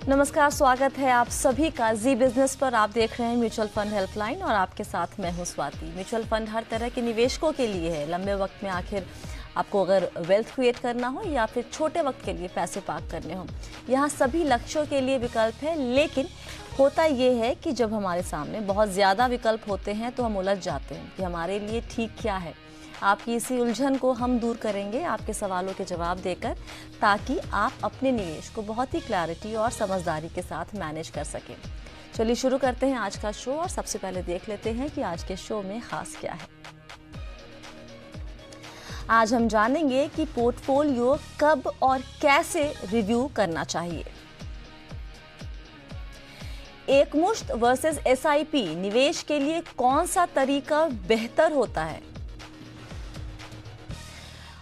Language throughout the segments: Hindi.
नमस्कार, स्वागत है आप सभी का जी बिजनेस पर। आप देख रहे हैं म्यूचुअल फंड हेल्पलाइन और आपके साथ मैं हूं स्वाति। म्यूचुअल फंड हर तरह के निवेशकों के लिए है। लंबे वक्त में आखिर आपको अगर वेल्थ क्रिएट करना हो या फिर छोटे वक्त के लिए पैसे पार्क करने हो, यहाँ सभी लक्ष्यों के लिए विकल्प है। लेकिन होता ये है कि जब हमारे सामने बहुत ज़्यादा विकल्प होते हैं तो हम उलझ जाते हैं कि हमारे लिए ठीक क्या है। आपकी इसी उलझन को हम दूर करेंगे आपके सवालों के जवाब देकर, ताकि आप अपने निवेश को बहुत ही क्लैरिटी और समझदारी के साथ मैनेज कर सकें। चलिए शुरू करते हैं आज का शो और सबसे पहले देख लेते हैं कि आज के शो में खास क्या है। आज हम जानेंगे कि पोर्टफोलियो कब और कैसे रिव्यू करना चाहिए। एकमुश्त वर्सेस एसआईपी निवेश के लिए कौन सा तरीका बेहतर होता है,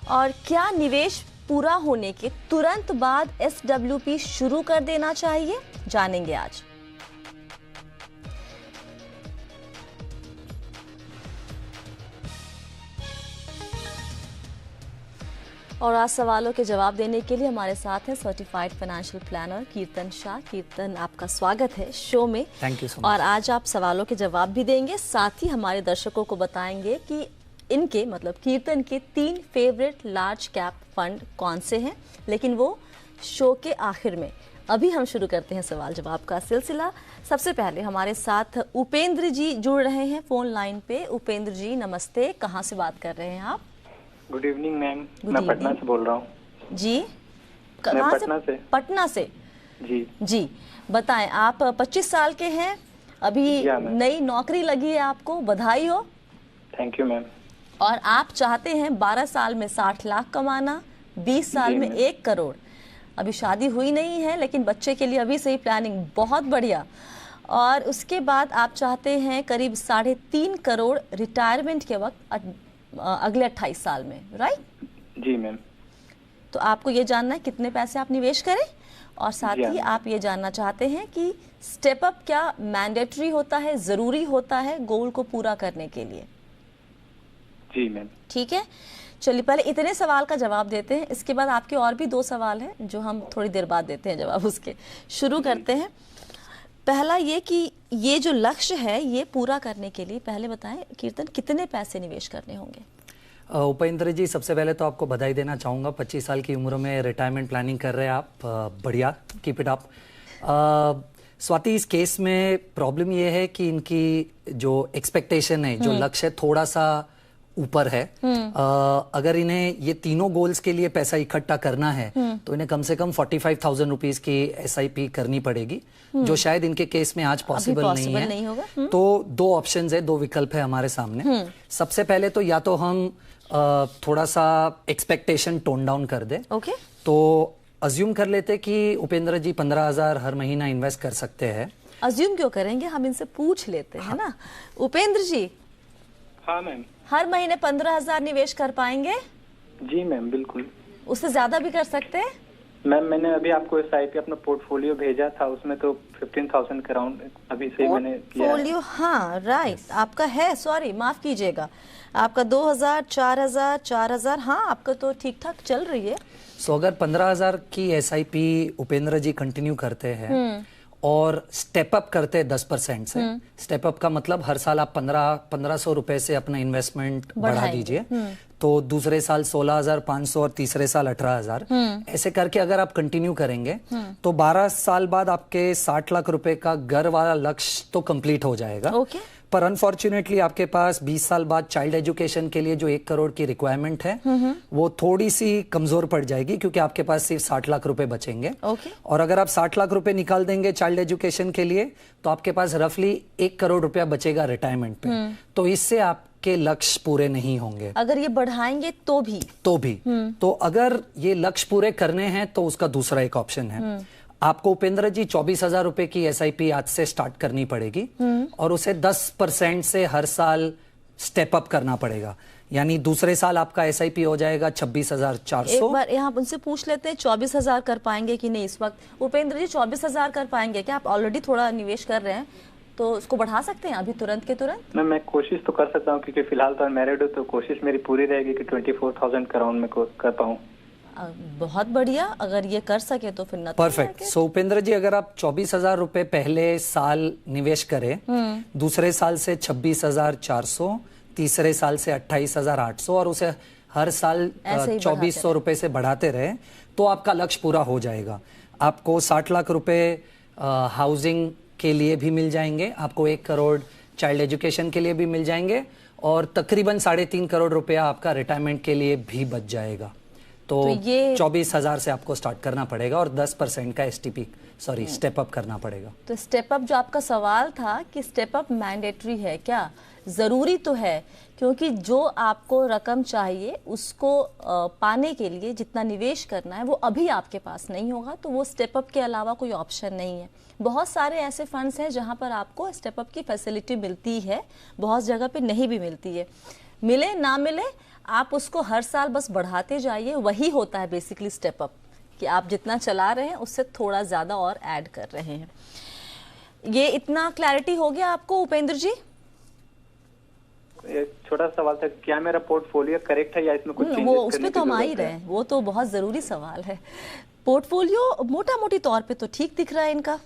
और क्या निवेश पूरा होने के तुरंत बाद एसडब्ल्यूपी शुरू कर देना चाहिए, जानेंगे आज। और आज सवालों के जवाब देने के लिए हमारे साथ हैं सर्टिफाइड फाइनेंशियल प्लानर कीर्तन शाह। कीर्तन, आपका स्वागत है शो में। Thank you so much. और आज आप सवालों के जवाब भी देंगे, साथ ही हमारे दर्शकों को बताएंगे कि इनके मतलब कीर्तन के 3 फेवरेट लार्ज कैप फंड कौन से हैं, लेकिन वो शो के आखिर में। अभी हम शुरू करते हैं सवाल जवाब का सिलसिला। सबसे पहले हमारे साथ उपेंद्र जी जुड़ रहे हैं फोन लाइन पे। उपेंद्र जी नमस्ते, कहाँ से बात कर रहे हैं आप? गुड इवनिंग मैम, मैं पटना से बोल रहा हूँ। जी, मैं पटना से। पटना से जी बताएं, आप 25 साल के हैं, अभी नई नौकरी लगी है आपको, बधाई हो। Thank you ma'am. और आप चाहते हैं 12 साल में 60 लाख कमाना, 20 साल में 1 करोड़। अभी शादी हुई नहीं है लेकिन बच्चे के लिए अभी से ही प्लानिंग, बहुत बढ़िया। और उसके बाद आप चाहते हैं करीब 3.5 करोड़ रिटायरमेंट के वक्त अगले 28 साल में, राइट? जी मैम। तो आपको ये जानना है कितने पैसे आप निवेश करें, और साथ ही आप ये जानना चाहते हैं कि स्टेप अप क्या मैंडेटरी होता है, ज़रूरी होता है गोल को पूरा करने के लिए? जी मैम। ठीक है, चलिए पहले इतने सवाल का जवाब देते हैं, इसके बाद आपके और भी 2 सवाल हैं जो हम थोड़ी देर बाद देते हैं जवाब उसके। शुरू करते हैं। पहला ये कि ये जो लक्ष्य है ये पूरा करने के लिए पहले बताएं कीर्तन, कितने पैसे निवेश करने होंगे? उपेंद्र जी, सबसे पहले तो आपको बधाई देना चाहूँगा। 25 साल की उम्र में रिटायरमेंट प्लानिंग कर रहे हैं आप, बढ़िया, कीप इट अप। स्वाति, इस केस में प्रॉब्लम ये है कि इनकी जो एक्सपेक्टेशन है, जो लक्ष्य है, थोड़ा सा ऊपर है। अगर इन्हें ये तीनों गोल्स के लिए पैसा इकट्ठा करना है तो इन्हें कम से कम 45,000 रुपीज की एसआईपी करनी पड़ेगी, जो शायद इनके केस में आज पॉसिबल नहीं है। तो 2 ऑप्शंस है, 2 विकल्प है हमारे सामने। सबसे पहले तो या तो हम थोड़ा सा एक्सपेक्टेशन टोन डाउन कर दे। तो अज्यूम कर लेते कि उपेंद्र जी 15,000 हर महीना इन्वेस्ट कर सकते हैं। अज्यूम क्यों करेंगे, हम इनसे पूछ लेते हैं ना। उपेंद्र जी। हाँ मैम। हर महीने 15,000 निवेश कर पाएंगे? जी मैम, बिल्कुल। उससे ज्यादा भी कर सकते हैं? मैम, मैंने अभी आपको एसआईपी अपना पोर्टफोलियो भेजा था, उसमें तो 15,000 के अराउंड अभी से मैंने किया है। पोर्टफोलियो, हाँ राइट, आपका है, सॉरी माफ कीजिएगा, आपका 2,000, 4,000, 4,000, हाँ आपका तो ठीक ठाक चल रही है। सो अगर 15,000 की एसआईपी उपेंद्र जी कंटिन्यू करते हैं और स्टेप अप करते हैं 10% से, स्टेप अप का मतलब हर साल आप 1500 रुपए से अपना इन्वेस्टमेंट बढ़ा दीजिए, तो दूसरे साल 16,500 और तीसरे साल 18,000, ऐसे करके अगर आप कंटिन्यू करेंगे तो 12 साल बाद आपके 60 लाख रुपए का घर वाला लक्ष्य तो कंप्लीट हो जाएगा। पर अनफॉर्चुनेटली आपके पास 20 साल बाद चाइल्ड एजुकेशन के लिए जो 1 करोड़ की रिक्वायरमेंट है वो थोड़ी सी कमजोर पड़ जाएगी, क्योंकि आपके पास सिर्फ 60 लाख रुपए बचेंगे। और अगर आप 60 लाख रुपए निकाल देंगे चाइल्ड एजुकेशन के लिए तो आपके पास रफली 1 करोड़ रुपया बचेगा रिटायरमेंट पे। तो इससे आपके लक्ष्य पूरे नहीं होंगे। अगर ये बढ़ाएंगे तो भी तो अगर ये लक्ष्य पूरे करने हैं तो उसका दूसरा एक ऑप्शन है। आपको उपेंद्र जी 24,000 रुपए की एसआईपी आज से स्टार्ट करनी पड़ेगी और उसे 10% से हर साल स्टेप अप करना पड़ेगा। यानी दूसरे साल आपका एसआईपी हो जाएगा 26,400। एक बार यहाँ उनसे पूछ लेते हैं 24,000 कर पाएंगे कि नहीं इस वक्त? उपेंद्र जी 24,000 कर पाएंगे क्या? आप ऑलरेडी थोड़ा निवेश कर रहे हैं तो उसको बढ़ा सकते हैं अभी तुरंत के तुरंत? मैं कोशिश तो कर सकता हूँ, क्योंकि फिलहाल तो मैरिड हूँ, तो कोशिश मेरी पूरी रहेगी कि 24,000 के अराउंड में कर पाऊँ। बहुत बढ़िया, अगर ये कर सके तो फिर परफेक्ट। सो उपेंद्र जी, अगर आप 24,000 रुपए पहले साल निवेश करें, दूसरे साल से 26,400, तीसरे साल से 28,800 और उसे हर साल 2,400 रुपए से बढ़ाते रहे, तो आपका लक्ष्य पूरा हो जाएगा। आपको 60 लाख रुपए हाउसिंग के लिए भी मिल जाएंगे, आपको 1 करोड़ चाइल्ड एजुकेशन के लिए भी मिल जाएंगे और तकरीबन 3.5 करोड़ रुपया आपका रिटायरमेंट के लिए भी बच जाएगा। तो ये 24,000 से आपको स्टार्ट करना पड़ेगा और 10% का स्टेप अप करना पड़ेगा। तो स्टेप अप, जो आपका सवाल था कि स्टेप अप मैंडेटरी है क्या, ज़रूरी तो है, क्योंकि जो आपको रकम चाहिए उसको पाने के लिए जितना निवेश करना है वो अभी आपके पास नहीं होगा, तो वो स्टेप अप के अलावा कोई ऑप्शन नहीं है। बहुत सारे ऐसे फंड्स हैं जहां पर आपको स्टेप अप की फैसिलिटी मिलती है, बहुत जगह पे नहीं भी मिलती है। मिले ना मिले, आप उसको हर साल बस बढ़ाते जाइए, वही होता है बेसिकली स्टेप अप, कि आप जितना चला रहे हैं उससे थोड़ा ज़्यादा और ऐड कर रहे हैं। ये इतना क्लैरिटी हो गया आपको उपेंद्र जी? एक छोटा सवाल था, क्या मेरा पोर्टफोलियो करेक्ट है या इसमें कुछ चेंजेस करने की जरूरत है? उसमें तो हम आ ही रहे हैं, वो तो बहुत ज़रूरी सवाल है। पोर्टफोलियो मोटा मोटी तौर पे तो ठीक दिख रहा है इनका।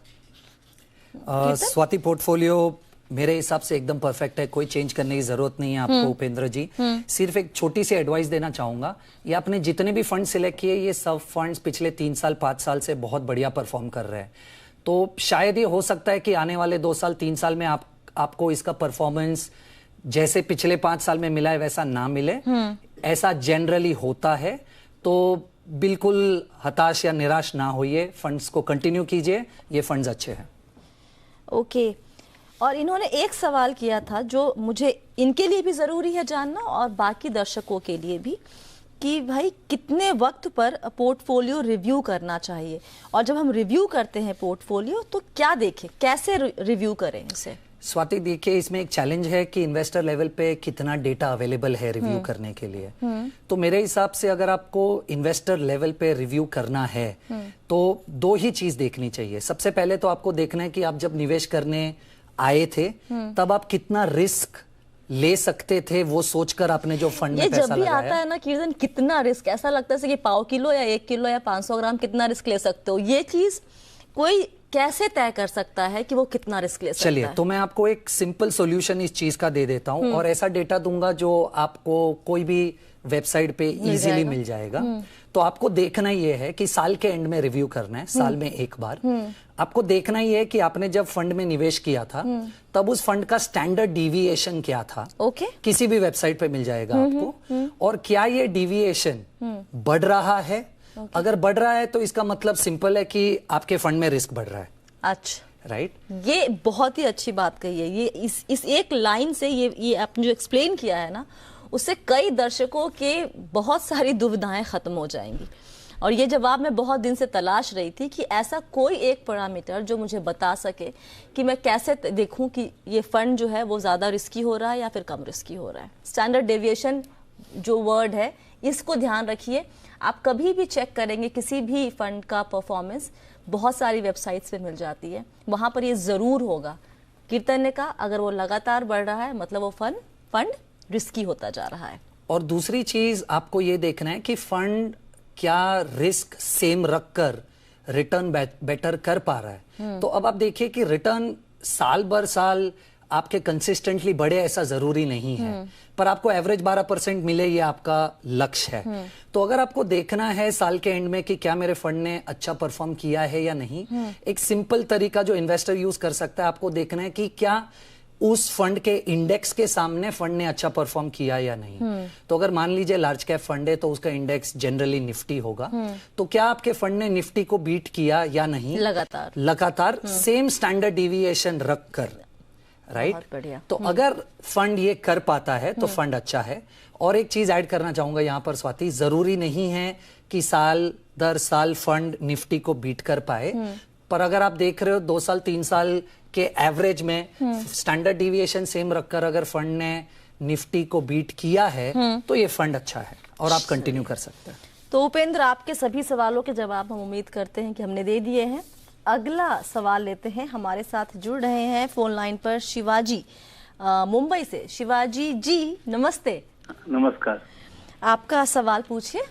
स्वाति, पोर्टफोलियो मेरे हिसाब से एकदम परफेक्ट है, कोई चेंज करने की जरूरत नहीं है आपको उपेंद्र जी। सिर्फ एक छोटी सी एडवाइस देना चाहूंगा, ये आपने जितने भी फंड सिलेक्ट किए, ये सब फंड्स पिछले 3 साल 5 साल से बहुत बढ़िया परफॉर्म कर रहे हैं। तो शायद ये हो सकता है कि आने वाले 2 साल 3 साल में आपको इसका परफॉर्मेंस जैसे पिछले 5 साल में मिला है वैसा ना मिले, ऐसा जनरली होता है। तो बिल्कुल हताश या निराश ना होइए, फंड्स को कंटिन्यू कीजिए, ये फंड्स अच्छे हैं। ओके। और इन्होंने एक सवाल किया था जो मुझे इनके लिए भी ज़रूरी है जानना और बाकी दर्शकों के लिए भी, कि भाई कितने वक्त पर पोर्टफोलियो रिव्यू करना चाहिए, और जब हम रिव्यू करते हैं पोर्टफोलियो तो क्या देखें, कैसे रिव्यू करें इसे? स्वाति, देखिए इसमें एक चैलेंज है कि इन्वेस्टर लेवल पे कितना डेटा अवेलेबल है रिव्यू करने के लिए। तो मेरे हिसाब से अगर आपको इन्वेस्टर लेवल पे रिव्यू करना है तो 2 ही चीज देखनी चाहिए। सबसे पहले तो आपको देखना है कि आप जब निवेश करने आए थे तब आप कितना रिस्क ले सकते थे, वो सोचकर आपने जो फंड में पैसा लगाया। जब भी आता है ना कीर्तन, कितना रिस्क, ऐसा लगता है कि पाव किलो या 1 किलो या 500 ग्राम कितना रिस्क ले सकते हो, ये चीज कोई कैसे तय कर सकता है कि वो कितना रिस्क ले सकता है? चलिए, तो मैं आपको एक सिंपल सॉल्यूशन इस चीज का दे देता हूं और ऐसा डेटा दूंगा जो आपको कोई भी वेबसाइट पे इजीली मिल जाएगा। तो आपको देखना ये है कि साल के एंड में रिव्यू करना है, साल में एक बार। आपको देखना ही है कि आपने जब फंड में निवेश किया था तब उस फंड का स्टैंडर्ड डिविएशन क्या था। ओके। किसी भी वेबसाइट पे मिल जाएगा आपको। और क्या ये डिविएशन बढ़ रहा है? अगर बढ़ रहा है तो इसका मतलब सिंपल है कि आपके फंड में रिस्क बढ़ रहा है। अच्छा, राइट। ये बहुत ही अच्छी बात कही है। ये इस एक लाइन से ये आपने जो एक्सप्लेन किया है ना, उससे कई दर्शकों के बहुत सारी दुविधाएं खत्म हो जाएंगी। और ये जवाब मैं बहुत दिन से तलाश रही थी कि ऐसा कोई एक पैरामीटर जो मुझे बता सके कि मैं कैसे देखूं कि ये फंड जो है वो ज़्यादा रिस्की हो रहा है या फिर कम रिस्की हो रहा है। स्टैंडर्ड डेविएशन जो वर्ड है, इसको ध्यान रखिए। आप कभी भी चेक करेंगे किसी भी फंड का परफॉर्मेंस, बहुत सारी वेबसाइट्स पे मिल जाती है, वहाँ पर ये ज़रूर होगा। कीर्तन ने कहा अगर वो लगातार बढ़ रहा है मतलब वो फंड रिस्की होता जा रहा है। और दूसरी चीज आपको ये देखना है कि फंड क्या रिस्क सेम रखकर रिटर्न बेटर कर पा रहा है। तो अब आप देखिए कि रिटर्न साल भर साल आपके कंसिस्टेंटली बढ़े ऐसा जरूरी नहीं है, पर आपको एवरेज 12% मिले ये आपका लक्ष्य है। तो अगर आपको देखना है साल के एंड में कि क्या मेरे फंड ने अच्छा परफॉर्म किया है या नहीं, एक सिंपल तरीका जो इन्वेस्टर यूज कर सकता है, आपको देखना है कि क्या उस फंड के इंडेक्स के सामने फंड ने अच्छा परफॉर्म किया या नहीं। तो अगर मान लीजिए लार्ज कैप फंड है तो उसका इंडेक्स जनरली निफ्टी होगा, तो क्या आपके फंड ने निफ्टी को बीट किया या नहीं लगातार सेम स्टैंडर्ड डिविएशन रखकर, राइट। तो अगर फंड ये कर पाता है तो फंड अच्छा है। और एक चीज ऐड करना चाहूंगा यहाँ पर स्वाति, जरूरी नहीं है कि साल दर साल फंड निफ्टी को बीट कर पाए, पर अगर आप देख रहे हो 2 साल 3 साल के एवरेज में स्टैंडर्ड डिविएशन सेम रखकर अगर फंड ने निफ्टी को बीट किया है तो ये फंड अच्छा है और आप कंटिन्यू कर सकते हैं। तो उपेंद्र, आपके सभी सवालों के जवाब हम उम्मीद करते हैं कि हमने दे दिए हैं। अगला सवाल लेते हैं। हमारे साथ जुड़ रहे हैं फोन लाइन पर शिवाजी मुंबई से। शिवाजी जी नमस्ते। नमस्कार। आपका सवाल पूछिए।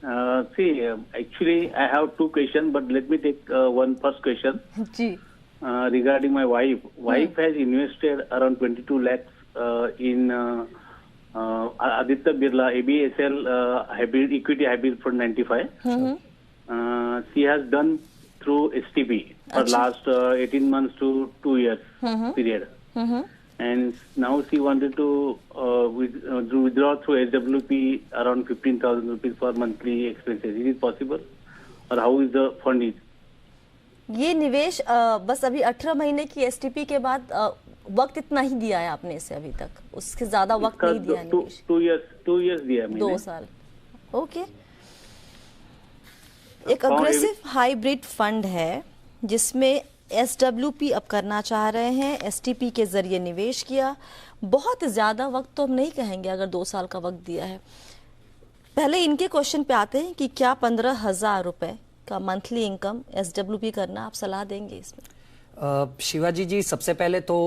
Actually, I have two questions, but let me take one first question. Ji Regarding my wife. Wife has invested around 22 lakhs in Aditya Birla ABSL hybrid equity hybrid fund 95. She has done through STP for last 18 months to 2 years period. And now she wanted to withdraw through SWP around 15,000 rupees for monthly expenses. Is it possible? Or how is the fund is? ये निवेश बस अभी 18 महीने की एसटीपी के बाद वक्त इतना ही दिया है आपने इसे अभी तक, उसके ज्यादा वक्त नहीं दिया निवेश। 2 years दिया मैंने। 2 साल। ओके। एक अग्रेसिव हाइब्रिड फंड है जिसमें एसडब्ल्यूपी अब करना चाह रहे हैं, एसटीपी के जरिए निवेश किया। बहुत ज्यादा वक्त तो हम नहीं कहेंगे अगर 2 साल का वक्त दिया है। पहले इनके क्वेश्चन पे आते हैं कि क्या 15,000 रुपए का मंथली इनकम एसडब्ल्यूपी करना आप सलाह देंगे इसमें? शिवाजी जी, सबसे पहले तो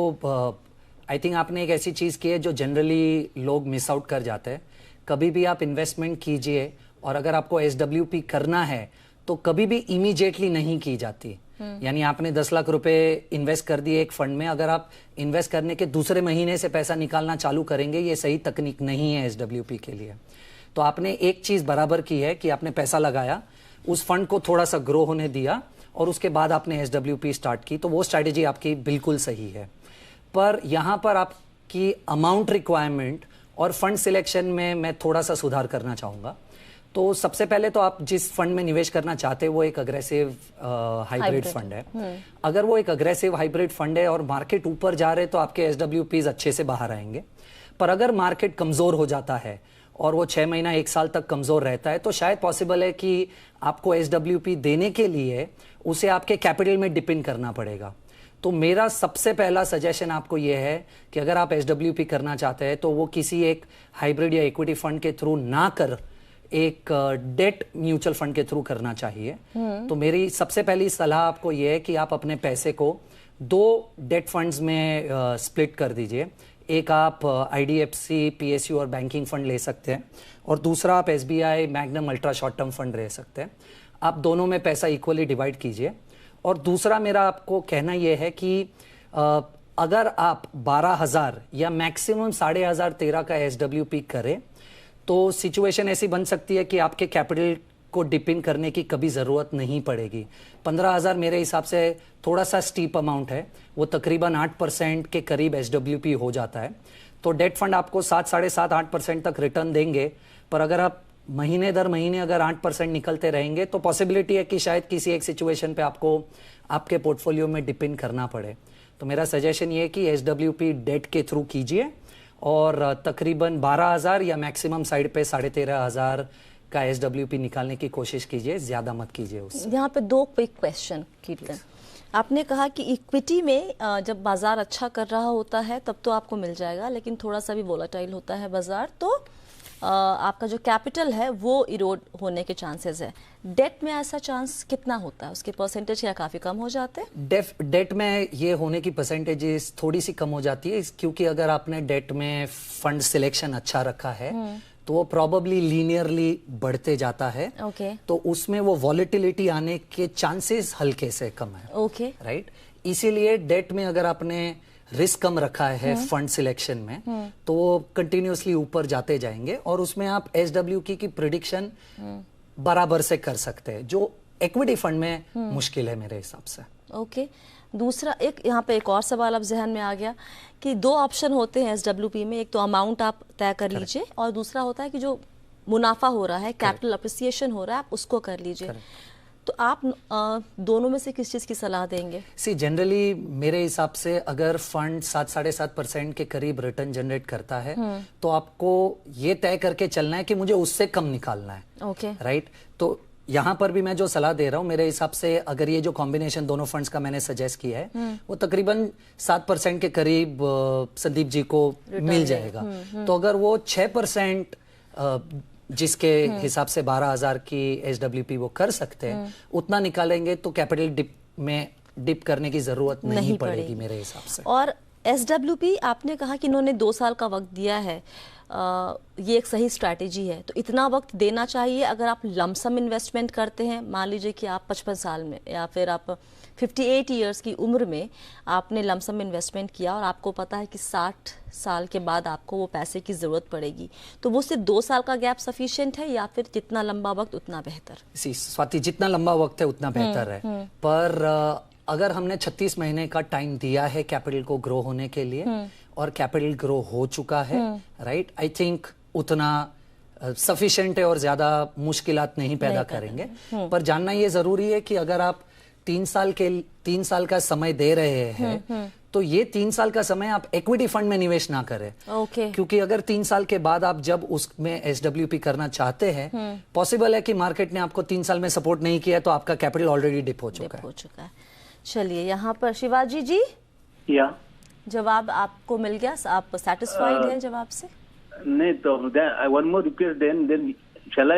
आई थिंक आपने एक ऐसी चीज की है जो जनरली लोग मिस आउट कर जाते हैं। कभी भी आप इन्वेस्टमेंट कीजिए और अगर आपको एसडब्ल्यूपी करना है तो कभी भी इमीडिएटली नहीं की जाती। यानी आपने 10 लाख रुपए इन्वेस्ट कर दिए एक फंड में, अगर आप इन्वेस्ट करने के दूसरे महीने से पैसा निकालना चालू करेंगे, ये सही तकनीक नहीं है एसडब्ल्यूपी के लिए। तो आपने एक चीज बराबर की है कि आपने पैसा लगाया, उस फंड को थोड़ा सा ग्रो होने दिया और उसके बाद आपने एसडब्ल्यूपी स्टार्ट की, तो वो स्ट्रैटेजी आपकी बिल्कुल सही है। पर यहां पर आपकी अमाउंट रिक्वायरमेंट और फंड सिलेक्शन में मैं थोड़ा सा सुधार करना चाहूंगा। तो सबसे पहले तो आप जिस फंड में निवेश करना चाहते हैं वो एक अग्रेसिव हाइब्रिड फंड है। अगर वो एक अग्रेसिव हाइब्रिड फंड है और मार्केट ऊपर जा रहे तो आपके एसडब्ल्यूपीज अच्छे से बाहर आएंगे। पर अगर मार्केट कमजोर हो जाता है और वो 6 महीना 1 साल तक कमजोर रहता है तो शायद पॉसिबल है कि आपको एसडब्ल्यूपी देने के लिए उसे आपके कैपिटल में डिपेंड करना पड़ेगा। तो मेरा सबसे पहला सजेशन आपको यह है कि अगर आप एसडब्ल्यूपी करना चाहते हैं तो वो किसी एक हाइब्रिड या इक्विटी फंड के थ्रू ना कर एक डेट म्यूचुअल फंड के थ्रू करना चाहिए। तो मेरी सबसे पहली सलाह आपको यह है कि आप अपने पैसे को 2 डेट फंड्स में स्प्लिट कर दीजिए। एक आप आईडीएफसी, पीएसयू और बैंकिंग फंड ले सकते हैं और दूसरा आप SBI magnum ultra short term fund ले सकते हैं। आप दोनों में पैसा इक्वली डिवाइड कीजिए। और दूसरा मेरा आपको कहना यह है कि अगर आप 12,000 या मैक्सिमम 13,500 का एसडब्ल्यूपी करें तो सिचुएशन ऐसी बन सकती है कि आपके कैपिटल को डिपेंड करने की कभी जरूरत नहीं पड़ेगी। 15,000 मेरे हिसाब से थोड़ा सा स्टीप अमाउंट है, वो तकरीबन 8% के करीब एसडब्ल्यूपी हो जाता है। तो डेट फंड आपको 7, 7.5, 8% तक रिटर्न देंगे। पर अगर आप महीने दर महीने अगर 8% निकलते रहेंगे तो पॉसिबिलिटी है कि शायद किसी एक सिचुएशन पे आपको आपके पोर्टफोलियो में डिपेंड करना पड़े। तो मेरा सजेशन ये है कि एसडब्ल्यूपी डेट के थ्रू कीजिए और तकरीबन 12,000 या मैक्सिमम साइड पे 13,500 का एसडब्ल्यूपी निकालने की कोशिश कीजिए, ज्यादा मत कीजिए उससे। यहाँ पे 2 क्विक क्वेश्चन कीर्तन। आपने कहा कि इक्विटी में जब बाजार अच्छा कर रहा होता है तब तो आपको मिल जाएगा, लेकिन थोड़ा सा भी वोलेटाइल होता है बाजार तो आपका जो कैपिटल है वो इरोड होने के चांसेस है। डेट में ऐसा चांस कितना होता है? उसके परसेंटेज क्या काफी कम हो जाते हैं? डेट में ये होने की परसेंटेजेस थोड़ी सी कम हो जाती है क्योंकि अगर आपने डेट में फंड सिलेक्शन अच्छा रखा है तो वो प्रॉबली लीनियरली बढ़ते जाता है। तो उसमें वो वॉलेटिलिटी आने के चांसेस हल्के से कम है। राइट, इसीलिए डेट में अगर आपने रिस्क कम रखा है फंड सिलेक्शन में तो वो कंटिन्यूअसली ऊपर जाते जाएंगे और उसमें आप एसडब्ल्यूपी की प्रिडिक्शन बराबर से कर सकते हैं, जो इक्विटी फंड में मुश्किल है मेरे हिसाब से। दूसरा यहाँ पे एक और सवाल अब जहन में आ गया कि 2 ऑप्शन होते हैं एसडब्ल्यूपी में, एक तो अमाउंट आप तय कर लीजिए और दूसरा होता है कि जो मुनाफा हो रहा है, कैपिटल अप्रिसिएशन हो रहा है, आप उसको कर लीजिए। तो आप दोनों में से किस चीज की सलाह देंगे? जनरली मेरे हिसाब से अगर फंड 7, 7.5% के करीब रिटर्न जनरेट करता है तो आपको ये तय करके चलना है कि मुझे उससे कम निकालना है। राइट, तो यहाँ पर भी मैं जो सलाह दे रहा हूँ मेरे हिसाब से अगर ये जो कॉम्बिनेशन दोनों फंड्स का मैंने सजेस्ट किया है वो तकरीबन 7% के करीब संदीप जी को मिल जाएगा। तो अगर वो 6% जिसके हिसाब से 12,000 की एसडब्ल्यूपी वो कर सकते हैं उतना निकालेंगे तो कैपिटल डिप करने की जरूरत नहीं पड़ेगी मेरे हिसाब से। और एसडब्ल्यूपी आपने कहा कि इन्होंने 2 साल का वक्त दिया है, ये एक सही स्ट्रैटेजी है। तो इतना वक्त देना चाहिए अगर आप लमसम इन्वेस्टमेंट करते हैं। मान लीजिए कि आप 55 साल में या फिर आप 58 ईयर्स की उम्र में आपने लमसम इन्वेस्टमेंट किया और आपको पता है कि 60 साल के बाद आपको वो पैसे की ज़रूरत पड़ेगी, तो वो सिर्फ 2 साल का गैप सफिशिएंट है या फिर जितना लंबा वक्त उतना बेहतर? स्वाति, जितना लंबा वक्त है उतना बेहतर है, पर अगर हमने 36 महीने का टाइम दिया है कैपिटल को ग्रो होने के लिए और कैपिटल ग्रो हो चुका है, राइट, आई थिंक उतना सफिशिएंट है और ज्यादा मुश्किलात नहीं पैदा करेंगे। पर जानना ये जरूरी है कि अगर आप 3 साल का समय दे रहे हैं तो ये 3 साल का समय आप इक्विटी फंड में निवेश ना करें। क्योंकि अगर 3 साल के बाद आप जब उसमें SWP करना चाहते हैं, पॉसिबल है कि मार्केट ने आपको 3 साल में सपोर्ट नहीं किया तो आपका कैपिटल ऑलरेडी डिप हो चुका है। चलिए, यहाँ पर शिवाजी जी, या जवाब आपको मिल गया, आप सेटिस्फाइड हैं जवाब से? नहीं, तो one more request, then shall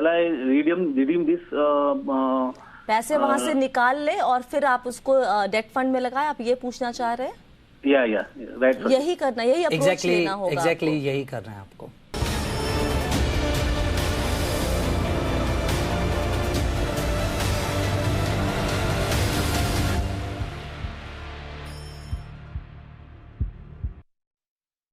I redeem this? पैसे वहां से निकाल ले और फिर आप उसको डेट फंड में लगाए, आप ये पूछना चाह रहे हैं? या राइट, यही करना, यही अप्रोच लेना होगा। एग्जैक्टली यही करना है आपको।